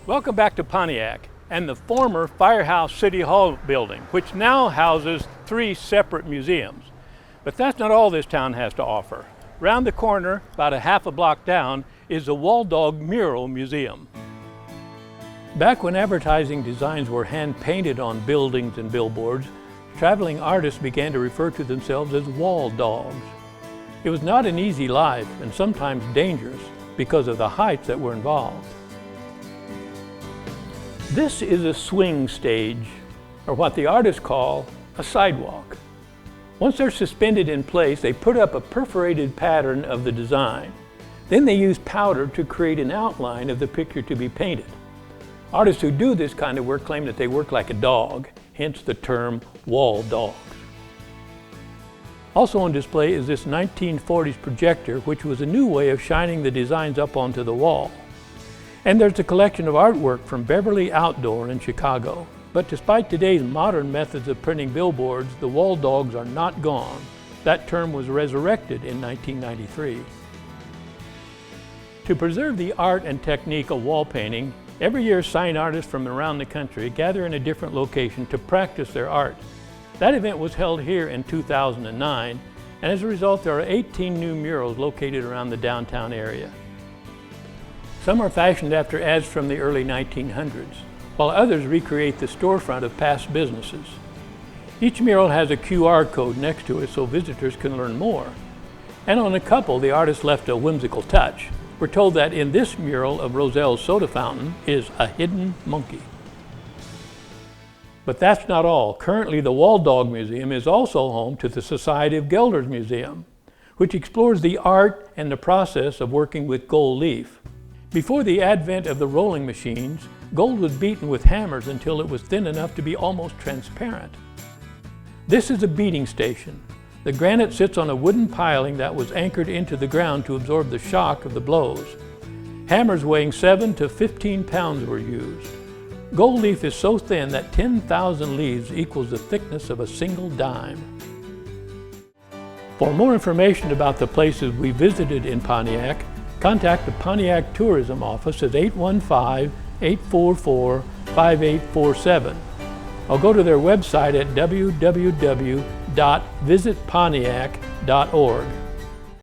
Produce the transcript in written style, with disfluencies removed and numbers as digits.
Welcome back to Pontiac and the former Firehouse City Hall building, which now houses 3 separate museums. But that's not all this town has to offer. Round the corner, about a half a block down, is the Walldog Mural Museum. Back when advertising designs were hand-painted on buildings and billboards, traveling artists began to refer to themselves as Walldogs. It was not an easy life and sometimes dangerous because of the heights that were involved. This is a swing stage, or what the artists call a sidewalk. Once they're suspended in place, they put up a perforated pattern of the design. Then they use powder to create an outline of the picture to be painted. Artists who do this kind of work claim that they work like a dog, hence the term Walldogs. Also on display is this 1940s projector, which was a new way of shining the designs up onto the wall. And there's a collection of artwork from Beverly Outdoor in Chicago. But despite today's modern methods of printing billboards, the Walldogs are not gone. That term was resurrected in 1993. To preserve the art and technique of wall painting, every year sign artists from around the country gather in a different location to practice their art. That event was held here in 2009, and as a result there are 18 new murals located around the downtown area. Some are fashioned after ads from the early 1900s, while others recreate the storefront of past businesses. Each mural has a QR code next to it so visitors can learn more. And on a couple, the artist left a whimsical touch. We're told that in this mural of Roselle's soda fountain is a hidden monkey. But that's not all. Currently, the Walldog Museum is also home to the Society of Guilders Museum, which explores the art and the process of working with gold leaf. Before the advent of the rolling machines, gold was beaten with hammers until it was thin enough to be almost transparent. This is a beating station. The granite sits on a wooden piling that was anchored into the ground to absorb the shock of the blows. Hammers weighing 7 to 15 pounds were used. Gold leaf is so thin that 10,000 leaves equals the thickness of a single dime. For more information about the places we visited in Pontiac, contact the Pontiac Tourism Office at 815-844-5847. Or go to their website at www.visitpontiac.org.